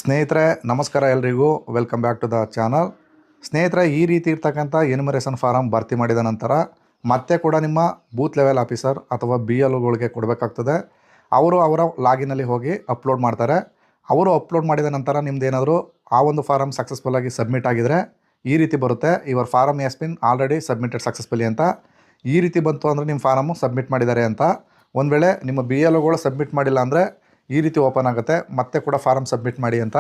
ಸ್ನೇಹಿತರೆ ನಮಸ್ಕಾರ ಎಲ್ರಿಗೂ welcome back to the channel. ಸ್ನೇಹಿತರೆ, ಈ ರೀತಿ ಇರ್ತಕ್ಕಂಥ ಎನ್ಯುಮರೇಷನ್ ಫಾರಮ್ ಭರ್ತಿ ಮಾಡಿದ ನಂತರ ಮತ್ತೆ ಕೂಡ ನಿಮ್ಮ ಬೂತ್ ಲೆವೆಲ್ ಆಫೀಸರ್ ಅಥವಾ BLOಗಳಿಗೆ ಕೊಡಬೇಕಾಗ್ತದೆ. ಅವರು ಅವರ ಲಾಗಿನಲ್ಲಿ ಹೋಗಿ ಅಪ್ಲೋಡ್ ಮಾಡ್ತಾರೆ. ಅವರು ಅಪ್ಲೋಡ್ ಮಾಡಿದ ನಂತರ ನಿಮ್ಮದೇನಾದರೂ ಆ ಒಂದು ಫಾರಮ್ ಸಕ್ಸಸ್ಫುಲ್ಲಾಗಿ ಸಬ್ಮಿಟ್ ಆಗಿದರೆ ಈ ರೀತಿ ಬರುತ್ತೆ, your form has been already submitted successfully ಅಂತ. ಈ ರೀತಿ ಬಂತು ಅಂದರೆ ನಿಮ್ಮ ಫಾರಮು ಸಬ್ಮಿಟ್ ಮಾಡಿದ್ದಾರೆ ಅಂತ. ಒಂದು ವೇಳೆ ನಿಮ್ಮ BLOಗಳು ಸಬ್ಮಿಟ್ ಮಾಡಿಲ್ಲ ಅಂದರೆ ಈ ರೀತಿ ಓಪನ್ ಆಗುತ್ತೆ, ಮತ್ತೆ ಕೂಡ ಫಾರಮ್ ಸಬ್ಮಿಟ್ ಮಾಡಿ ಅಂತ.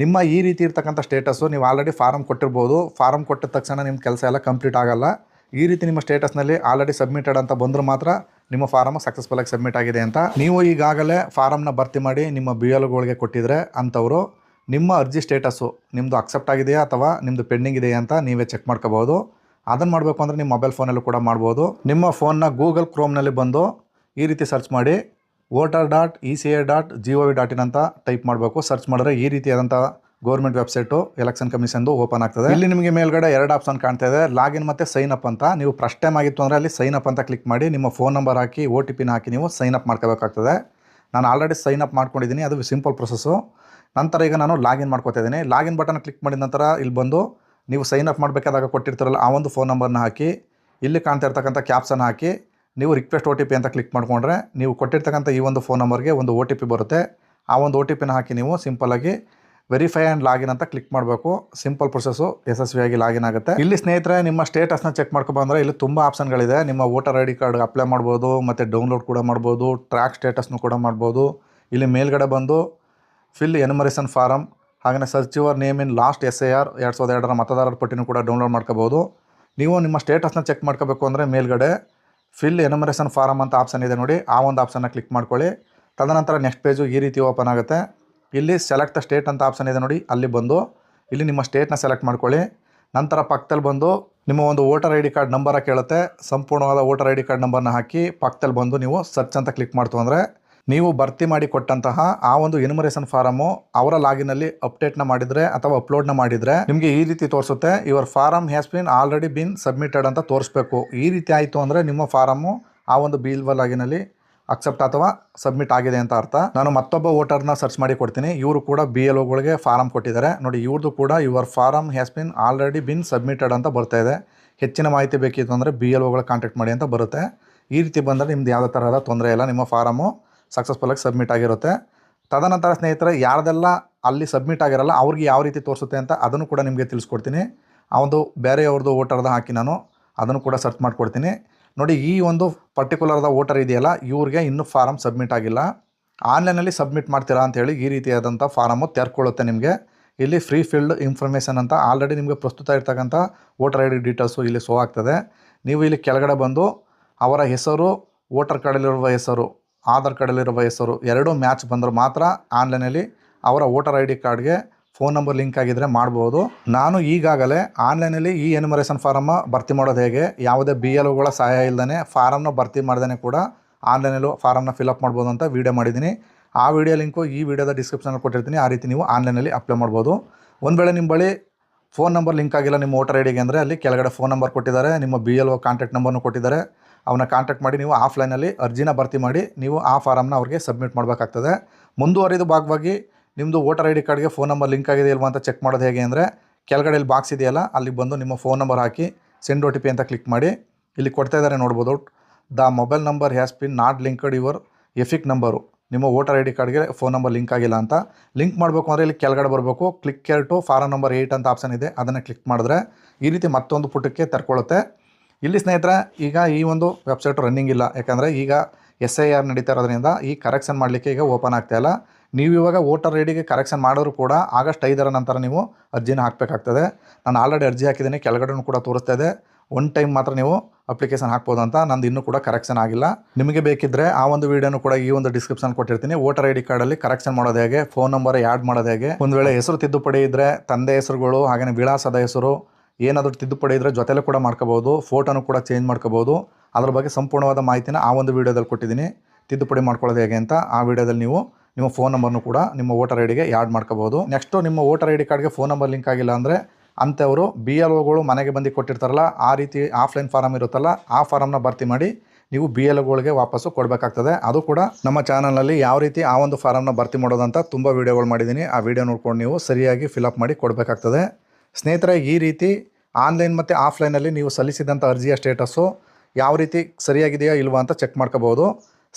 ನಿಮ್ಮ ಈ ರೀತಿ ಇರ್ತಕ್ಕಂಥ ಸ್ಟೇಟಸ್ಸು ನೀವು ಆಲ್ರೆಡಿ ಫಾರಮ್ ಕೊಟ್ಟಿರ್ಬೋದು. ಫಾರಮ್ ಕೊಟ್ಟಿದ ತಕ್ಷಣ ನಿಮ್ಮ ಕೆಲಸ ಎಲ್ಲ ಕಂಪ್ಲೀಟ್ ಆಗೋಲ್ಲ. ಈ ರೀತಿ ನಿಮ್ಮ ಸ್ಟೇಟಸ್ನಲ್ಲಿ ಆಲ್ರೆಡಿ ಸಬ್ಮಿಟೆಡ್ ಅಂತ ಬಂದರೂ ಮಾತ್ರ ನಿಮ್ಮ ಫಾರಮ್ ಸಕ್ಸಸ್ಫುಲ್ಲಾಗಿ ಸಬ್ಮಿಟ್ ಆಗಿದೆ ಅಂತ. ನೀವು ಈಗಾಗಲೇ ಫಾರಮ್ನ ಭರ್ತಿ ಮಾಡಿ ನಿಮ್ಮ BLOಗಳಿಗೆ ಕೊಟ್ಟಿದ್ರೆ ಅಂಥವರು ನಿಮ್ಮ ಅರ್ಜಿ ಸ್ಟೇಟಸ್ಸು ನಿಮ್ಮದು ಅಕ್ಸೆಪ್ಟ್ ಆಗಿದೆಯಾ ಅಥವಾ ನಿಮ್ಮದು ಪೆಂಡಿಂಗ್ ಇದೆಯಾ ಅಂತ ನೀವೇ ಚೆಕ್ ಮಾಡ್ಕೋಬೋದು. ಅದನ್ನು ಮಾಡಬೇಕು ಅಂದರೆ ನಿಮ್ಮ ಮೊಬೈಲ್ ಫೋನಲ್ಲೂ ಕೂಡ ಮಾಡ್ಬೋದು. ನಿಮ್ಮ ಫೋನ್ನ ಗೂಗಲ್ ಕ್ರೋಮ್ನಲ್ಲಿ ಬಂದು ಈ ರೀತಿ ಸರ್ಚ್ ಮಾಡಿ voter.eca.gov.in ಅಂತ ಟೈಪ್ ಮಾಡಬೇಕು. ಸರ್ಚ್ ಮಾಡಿದ್ರೆ ಈ ರೀತಿಯಾದಂಥ ಗೌರ್ಮೆಂಟ್ ವೆಬ್ಸೈಟು ಎಲೆಕ್ಷನ್ ಕಮಿಷನ್ದು ಓಪನ್ ಆಗ್ತದೆ. ಇಲ್ಲಿ ನಿಮಗೆ ಮೇಲ್ಗಡೆ ಎರಡು ಆಪ್ಷನ್ ಕಾಣ್ತಾ ಇದೆ, ಲಾಗಿನ್ ಮತ್ತು ಸೈನ್ ಅಪ್ ಅಂತ. ನೀವು ಫಸ್ಟ್ ಟೈಮ್ ಆಗಿತ್ತು ಅಂದರೆ ಅಲ್ಲಿ ಸೈನ್ ಅಪ್ ಅಂತ ಕ್ಲಿಕ್ ಮಾಡಿ ನಿಮ್ಮ ಫೋನ್ ನಂಬರ್ ಹಾಕಿ OTPನ ಹಾಕಿ ನೀವು ಸೈನ್ ಅಪ್ ಮಾಡ್ಕೋಬೇಕಾಗ್ತದೆ. ನಾನು ಆಲ್ರೆಡಿ ಸೈನ್ ಅಪ್ ಮಾಡ್ಕೊಂಡಿದ್ದೀನಿ, ಅದು ಸಿಂಪಲ್ ಪ್ರೊಸೆಸ್ಸು. ನಂತರ ಈಗ ನಾನು ಲಾಗಿನ್ ಮಾಡ್ಕೋತಾ ಇದ್ದೀನಿ. ಲಾಗಿನ್ ಬಟನ್ ಕ್ಲಿಕ್ ಮಾಡಿದ ನಂತರ ಇಲ್ಲಿ ಬಂದು ನೀವು ಸೈನ್ ಅಪ್ ಮಾಡಬೇಕಾದಾಗ ಕೊಟ್ಟಿರ್ತಾರಲ್ಲ ಆ ಒಂದು ಫೋನ್ ನಂಬರ್ನ ಹಾಕಿ ಇಲ್ಲಿ ಕಾಣ್ತಾ ಇರ್ತಕ್ಕಂಥ ಕ್ಯಾಪ್ಸನ್ನು ಹಾಕಿ ನೀವು ರಿಕ್ವೆಸ್ಟ್ OTP ಅಂತ ಕ್ಲಿಕ್ ಮಾಡಿಕೊಂಡ್ರೆ ನೀವು ಕೊಟ್ಟಿರ್ತಕ್ಕಂಥ ಈ ಒಂದು ಫೋನ್ ನಂಬರ್ಗೆ ಒಂದು OTP ಬರುತ್ತೆ. ಆ ಒಂದು OTPನ ಹಾಕಿ ನೀವು ಸಿಂಪಲ್ಲಾಗಿ ವೆರಿಫೈ ಆ್ಯಂಡ್ ಲಾಗಿನ್ ಅಂತ ಕ್ಲಿಕ್ ಮಾಡಬೇಕು. ಸಿಂಪಲ್ ಪ್ರೊಸೆಸ್ಸು ಯಶಸ್ವಿಯಾಗಿ ಲಾಗಿನ್ ಆಗುತ್ತೆ. ಇಲ್ಲಿ ಸ್ನೇಹಿತರೆ ನಿಮ್ಮ ಸ್ಟೇಟಸ್ನ ಚೆಕ್ ಮಾಡ್ಕೊಬಂದ್ರೆ ಇಲ್ಲಿ ತುಂಬ ಆಪ್ಷನ್ಗಳಿದೆ. ನಿಮ್ಮ ವೋಟರ್ ID ಕಾರ್ಡ್ ಅಪ್ಲೈ ಮಾಡ್ಬೋದು, ಮತ್ತು ಡೌನ್ಲೋಡ್ ಕೂಡ ಮಾಡ್ಬೋದು, ಟ್ರ್ಯಾಕ್ ಸ್ಟೇಟಸ್ನು ಕೂಡ ಮಾಡ್ಬೋದು. ಇಲ್ಲಿ ಮೇಲ್ಗಡೆ ಬಂದು ಫಿಲ್ ಎನ್ಯುಮರೇಷನ್ ಫಾರಮ್, ಹಾಗೆಯೇ search your name in last SIR 2002 ಮತದಾರರ ಪಟ್ಟಿನೂ ಕೂಡ ಡೌನ್ಲೋಡ್ ಮಾಡ್ಕೋಬೋದು. ನೀವು ನಿಮ್ಮ ಸ್ಟೇಟಸ್ನ ಚೆಕ್ ಮಾಡ್ಕೋಬೇಕು ಅಂದರೆ ಮೇಲ್ಗಡೆ ಫಿಲ್ ಎನ್ಯುಮರೇಷನ್ ಫಾರಮ್ ಅಂತ ಆಪ್ಷನ್ ಇದೆ ನೋಡಿ, ಆ ಒಂದು ಆಪ್ಷನ್ನ ಕ್ಲಿಕ್ ಮಾಡ್ಕೊಳ್ಳಿ. ತದನಂತರ ನೆಕ್ಸ್ಟ್ ಪೇಜು ಈ ರೀತಿ ಓಪನ್ ಆಗುತ್ತೆ. ಇಲ್ಲಿ ಸೆಲೆಕ್ಟ್ ದ ಸ್ಟೇಟ್ ಅಂತ ಆಪ್ಷನ್ ಇದೆ ನೋಡಿ, ಅಲ್ಲಿ ಬಂದು ಇಲ್ಲಿ ನಿಮ್ಮ ಸ್ಟೇಟ್ನ ಸೆಲೆಕ್ಟ್ ಮಾಡ್ಕೊಳ್ಳಿ. ನಂತರ ಪಕ್ಕದಲ್ಲಿ ಬಂದು ನಿಮ್ಮ ಒಂದು ವೋಟರ್ ID ಕಾರ್ಡ್ ನಂಬರ ಕೇಳುತ್ತೆ. ಸಂಪೂರ್ಣವಾದ ವೋಟರ್ ID ಕಾರ್ಡ್ ನಂಬರ್ನ ಹಾಕಿ ಪಕ್ಕದಲ್ಲಿ ಬಂದು ನೀವು ಸರ್ಚ್ ಅಂತ ಕ್ಲಿಕ್ ಮಾಡ್ತು ಅಂದರೆ ನೀವು ಭರ್ತಿ ಮಾಡಿ ಕೊಟ್ಟಂತಹ ಆ ಒಂದು ಎನ್ಯುಮರೇಷನ್ ಫಾರಮು ಅವರ ಲಾಗಿನಲ್ಲಿ ಅಪ್ಡೇಟ್ನ ಮಾಡಿದರೆ ಅಥವಾ ಅಪ್ಲೋಡ್ನ ಮಾಡಿದರೆ ನಿಮಗೆ ಈ ರೀತಿ ತೋರಿಸುತ್ತೆ, your form has been already been submitted ಅಂತ ತೋರಿಸ್ಬೇಕು. ಈ ರೀತಿ ಆಯಿತು ಅಂದರೆ ನಿಮ್ಮ ಫಾರಮು ಆ ಒಂದು BLO ಲಾಗಿನಲ್ಲಿ ಅಕ್ಸೆಪ್ಟ್ ಅಥವಾ ಸಬ್ಮಿಟ್ ಆಗಿದೆ ಅಂತ ಅರ್ಥ. ನಾನು ಮತ್ತೊಬ್ಬ ವೋಟರ್ನ ಸರ್ಚ್ ಮಾಡಿ ಕೊಡ್ತೀನಿ. ಇವರು ಕೂಡ BLOಗಳಿಗೆ ಫಾರಮ್ ಕೊಟ್ಟಿದ್ದಾರೆ ನೋಡಿ, ಇವ್ರದ್ದು ಕೂಡ your form has been already been submitted ಅಂತ ಬರ್ತಾ ಇದೆ. ಹೆಚ್ಚಿನ ಮಾಹಿತಿ ಬೇಕಿತ್ತು ಅಂದರೆ BLOಗಳ ಕಾಂಟ್ಯಾಕ್ಟ್ ಮಾಡಿ ಅಂತ ಬರುತ್ತೆ. ಈ ರೀತಿ ಬಂದರೆ ನಿಮ್ದು ಯಾವುದೇ ಥರದ ತೊಂದರೆ ಇಲ್ಲ, ನಿಮ್ಮ ಫಾರಮು ಸಕ್ಸಸ್ಫುಲ್ಲಾಗಿ ಸಬ್ಮಿಟ್ ಆಗಿರುತ್ತೆ. ತದನಂತರ ಸ್ನೇಹಿತರೆ, ಯಾರ್ದೆಲ್ಲ ಅಲ್ಲಿ ಸಬ್ಮಿಟ್ ಆಗಿರಲ್ಲ ಅವ್ರಿಗೆ ಯಾವ ರೀತಿ ತೋರಿಸುತ್ತೆ ಅಂತ ಅದನ್ನು ಕೂಡ ನಿಮಗೆ ತಿಳಿಸ್ಕೊಡ್ತೀನಿ. ಆ ಒಂದು ಬೇರೆಯವ್ರದ್ದು ವೋಟರ್ದ ಹಾಕಿ ನಾನು ಅದನ್ನು ಕೂಡ ಸರ್ಚ್ ಮಾಡಿಕೊಡ್ತೀನಿ ನೋಡಿ. ಈ ಒಂದು ಪರ್ಟಿಕ್ಯುಲರ್ದ ವೋಟರ್ ಇದೆಯಲ್ಲ, ಇವ್ರಿಗೆ ಇನ್ನೂ ಫಾರಮ್ ಸಬ್ಮಿಟ್ ಆಗಿಲ್ಲ. ಆನ್ಲೈನಲ್ಲಿ ಸಬ್ಮಿಟ್ ಮಾಡ್ತೀರಾ ಅಂಥೇಳಿ ಈ ರೀತಿಯಾದಂಥ ಫಾರಮು ತೆರ್ಕೊಳ್ಳುತ್ತೆ ನಿಮಗೆ. ಇಲ್ಲಿ ಫ್ರೀ ಫೀಲ್ಡ್ ಇನ್ಫಾರ್ಮೇಷನ್ ಅಂತ ಆಲ್ರೆಡಿ ನಿಮಗೆ ಪ್ರಸ್ತುತ ಇರ್ತಕ್ಕಂಥ ವೋಟರ್ ID ಡೀಟೇಲ್ಸು ಇಲ್ಲಿ ಶೋ ಆಗ್ತದೆ. ನೀವು ಇಲ್ಲಿ ಕೆಳಗಡೆ ಬಂದು ಅವರ ಹೆಸರು, ವೋಟರ್ ಕಾರ್ಡಲ್ಲಿರುವ ಹೆಸರು, ಆಧಾರ್ ಕಾರ್ಡಲ್ಲಿರುವ ಹೆಸರು ಎರಡೂ ಮ್ಯಾಚ್ ಬಂದರೂ ಮಾತ್ರ ಆನ್ಲೈನಲ್ಲಿ ಅವರ ವೋಟರ್ ID ಕಾರ್ಡ್ಗೆ ಫೋನ್ ನಂಬರ್ ಲಿಂಕ್ ಆಗಿದ್ದರೆ ಮಾಡ್ಬೋದು. ನಾನು ಈಗಾಗಲೇ ಆನ್ಲೈನಲ್ಲಿ ಈ ಎನ್ಯುಮರೇಷನ್ ಫಾರಮ್ಮ ಭರ್ತಿ ಮಾಡೋದು ಹೇಗೆ, ಯಾವುದೇ BLOಗಳ ಸಹಾಯ ಇಲ್ಲದೇ ಫಾರಮ್ನ ಭರ್ತಿ ಮಾಡ್ದೇ ಕೂಡ ಆನ್ಲೈನಲ್ಲೂ ಫಾರಮ್ನ ಫಿಲಪ್ ಮಾಡ್ಬೋದು ಅಂತ ವೀಡಿಯೋ ಮಾಡಿದ್ದೀನಿ. ಆ ವಿಡಿಯೋ ಲಿಂಕು ಈ ವಿಡಿಯೋದ ಡಿಸ್ಕ್ರಿಪ್ಷನಲ್ಲಿ ಕೊಟ್ಟಿರ್ತೀನಿ. ಆ ರೀತಿ ನೀವು ಆನ್ಲೈನಲ್ಲಿ ಅಪ್ಲೈ ಮಾಡ್ಬೋದು. ಒಂದು ವೇಳೆ ನಿಮ್ಮ ಬಳಿ ಫೋನ್ ನಂಬರ್ ಲಿಂಕ್ ಆಗಿಲ್ಲ ನಿಮ್ಮ ವೋಟರ್ IDಗೆ ಅಂದರೆ ಅಲ್ಲಿ ಕೆಳಗಡೆ ಫೋನ್ ನಂಬರ್ ಕೊಟ್ಟಿದ್ದಾರೆ, ನಿಮ್ಮ BLO ಕಾಂಟ್ಯಾಕ್ಟ್ ನಂಬರ್ನು ಕೊಟ್ಟಿದ್ದಾರೆ. ಅವನ್ನ ಕಾಂಟ್ಯಾಕ್ಟ್ ಮಾಡಿ ನೀವು ಆಫ್ಲೈನಲ್ಲಿ ಅರ್ಜಿನ ಭರ್ತಿ ಮಾಡಿ ನೀವು ಆ ಫಾರಮ್ನ ಅವ್ರಿಗೆ ಸಬ್ಮಿಟ್ ಮಾಡಬೇಕಾಗ್ತದೆ. ಮುಂದುವರಿದ ಭಾಗವಾಗಿ ನಿಮ್ಮದು ವೋಟರ್ ID ಕಾರ್ಡ್ಗೆ ಫೋನ್ ನಂಬರ್ ಲಿಂಕ್ ಆಗಿದೆ ಇಲ್ವಾ ಅಂತ ಚೆಕ್ ಮಾಡೋದು ಹೇಗೆ ಅಂದರೆ ಕೆಳಗಡೆ ಇಲ್ಲಿ ಬಾಕ್ಸ್ ಇದೆಯಲ್ಲ, ಅಲ್ಲಿ ಬಂದು ನಿಮ್ಮ ಫೋನ್ ನಂಬರ್ ಹಾಕಿ ಸೆಂಡ್ OTP ಅಂತ ಕ್ಲಿಕ್ ಮಾಡಿ ಇಲ್ಲಿ ಕೊಡ್ತಾ ಇದ್ದಾರೆ ನೋಡ್ಬೋದು. The mobile number has been not linked your EPIC number, ನಿಮ್ಮ ವೋಟರ್ ID ಕಾರ್ಡ್ಗೆ ಫೋನ್ ನಂಬರ್ ಲಿಂಕ್ ಆಗಿಲ್ಲ ಅಂತ. ಲಿಂಕ್ ಮಾಡಬೇಕು ಅಂದರೆ ಇಲ್ಲಿ ಕೆಳಗಡೆ ಬರಬೇಕು, click here to form number 8 ಅಂತ ಆಪ್ಷನ್ ಇದೆ, ಅದನ್ನು ಕ್ಲಿಕ್ ಮಾಡಿದ್ರೆ ಈ ರೀತಿ ಮತ್ತೊಂದು ಪುಟಕ್ಕೆ ತೆರ್ಕೊಳ್ಳುತ್ತೆ. ಇಲ್ಲಿ ಸ್ನೇಹಿತರೆ, ಈಗ ಈ ಒಂದು ವೆಬ್ಸೈಟು ರನ್ನಿಂಗ್ ಇಲ್ಲ, ಯಾಕಂದರೆ ಈಗ SIR ನಡೀತಾ ಇರೋದ್ರಿಂದ ಈ ಕರೆಕ್ಷನ್ ಮಾಡಲಿಕ್ಕೆ ಈಗ ಓಪನ್ ಆಗ್ತಾಯಿಲ್ಲ. ನೀವು ಇವಾಗ ವೋಟರ್ IDಗೆ ಕರೆಕ್ಷನ್ ಮಾಡಿದ್ರು ಕೂಡ ಆಗಸ್ಟ್ 5ರ ನಂತರ ನೀವು ಅರ್ಜಿನ ಹಾಕಬೇಕಾಗ್ತದೆ. ನಾನು ಆಲ್ರೆಡಿ ಅರ್ಜಿ ಹಾಕಿದ್ದೀನಿ, ಕೆಳಗಡೆನೂ ಕೂಡ ತೋರಿಸ್ತಾ ಇದೆ. ಒನ್ ಟೈಮ್ ಮಾತ್ರ ನೀವು ಅಪ್ಲಿಕೇಶನ್ ಹಾಕ್ಬೋದು ಅಂತ. ನಂದು ಇನ್ನೂ ಕೂಡ ಕರೆಕ್ಷನ್ ಆಗಿಲ್ಲ. ನಿಮಗೆ ಬೇಕಿದ್ದರೆ ಆ ಒಂದು ವೀಡಿಯೋನು ಕೂಡ ಈ ಒಂದು ಡಿಸ್ಕ್ರಿಪ್ಷನ್ ಕೊಟ್ಟಿರ್ತೀನಿ. ವೋಟರ್ ID ಕಾರ್ಡಲ್ಲಿ ಕರೆಕ್ಷನ್ ಮಾಡೋದು ಹೇಗೆ, ಫೋನ್ ನಂಬರ್ ಆ್ಯಡ್ ಮಾಡೋದು ಹೇಗೆ, ಒಂದು ವೇಳೆ ಹೆಸರು ತಿದ್ದುಪಡಿ ಇದ್ದರೆ ತಂದೆ ಹೆಸರುಗಳು ಹಾಗೆಯೇ ವಿಳಾಸದ ಹೆಸರು ಏನಾದರೂ ತಿದ್ದುಪಡಿ ಇದ್ದರೆ ಜೊತೆಲೇ ಕೂಡ ಮಾಡ್ಕೋಬೋದು, ಫೋಟೋನು ಕೂಡ ಚೇಂಜ್ ಮಾಡ್ಕೋಬೋದು. ಅದ್ರ ಬಗ್ಗೆ ಸಂಪೂರ್ಣವಾದ ಮಾಹಿತಿನ ಆ ಒಂದು ವೀಡಿಯೋದಲ್ಲಿ ಕೊಟ್ಟಿದ್ದೀನಿ. ತಿದ್ದುಪಡಿ ಮಾಡ್ಕೊಳ್ಳೋದು ಹೇಗೆ ಅಂತ ಆ ವಿಡಿಯೋದಲ್ಲಿ ನೀವು ನಿಮ್ಮ ಫೋನ್ ನಂಬರ್ನು ಕೂಡ ನಿಮ್ಮ ವೋಟರ್ IDಗೆ ಆ್ಯಡ್ ಮಾಡ್ಕೋಬೋದು. ನೆಕ್ಸ್ಟು ನಿಮ್ಮ ವೋಟರ್ ID ಕಾರ್ಡ್ಗೆ ಫೋನ್ ನಂಬರ್ ಲಿಂಕ್ ಆಗಿಲ್ಲ ಅಂದರೆ ಅಂಥವರು BLOಗಳು ಮನೆಗೆ ಬಂದು ಕೊಟ್ಟಿರ್ತಾರಲ್ಲ, ಆ ರೀತಿ ಆಫ್ಲೈನ್ ಫಾರಮ್ ಇರುತ್ತಲ್ಲ, ಆ ಫಾರಮ್ನ ಭರ್ತಿ ಮಾಡಿ ನೀವು BLOಗಳಿಗೆ ವಾಪಸ್ಸು ಕೊಡಬೇಕಾಗ್ತದೆ. ಅದು ಕೂಡ ನಮ್ಮ ಚಾನಲ್ನಲ್ಲಿ ಯಾವ ರೀತಿ ಆ ಒಂದು ಫಾರಮ್ನ ಭರ್ತಿ ಮಾಡೋದಂತ ತುಂಬ ವೀಡಿಯೋಗಳು ಮಾಡಿದ್ದೀನಿ. ಆ ವಿಡಿಯೋ ನೋಡ್ಕೊಂಡು ನೀವು ಸರಿಯಾಗಿ ಫಿಲಪ್ ಮಾಡಿ ಕೊಡಬೇಕಾಗ್ತದೆ. ಸ್ನೇಹಿತರೆ, ಈ ರೀತಿ ಆನ್ಲೈನ್ ಮತ್ತು ಆಫ್ಲೈನಲ್ಲಿ ನೀವು ಸಲ್ಲಿಸಿದಂಥ ಅರ್ಜಿಯ ಸ್ಟೇಟಸ್ಸು ಯಾವ ರೀತಿ ಸರಿಯಾಗಿದೆಯಾ ಇಲ್ವಾ ಅಂತ ಚೆಕ್ ಮಾಡ್ಕೋಬೋದು.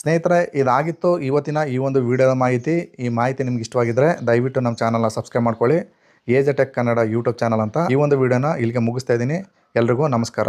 ಸ್ನೇಹಿತರೆ, ಇದಾಗಿತ್ತು ಇವತ್ತಿನ ಈ ಒಂದು ವಿಡಿಯೋದ ಮಾಹಿತಿ. ಈ ಮಾಹಿತಿ ನಿಮ್ಗೆ ಇಷ್ಟವಾಗಿದ್ದರೆ ದಯವಿಟ್ಟು ನಮ್ಮ ಚಾನಲ್ನ ಸಬ್ಸ್ಕ್ರೈಬ್ ಮಾಡ್ಕೊಳ್ಳಿ. AJ Tech Kannada YouTube channel ಅಂತ. ಈ ಒಂದು ವಿಡಿಯೋನ ಇಲ್ಲಿಗೆ ಮುಗಿಸ್ತಾ ಇದ್ದೀನಿ. ಎಲ್ರಿಗೂ ನಮಸ್ಕಾರ.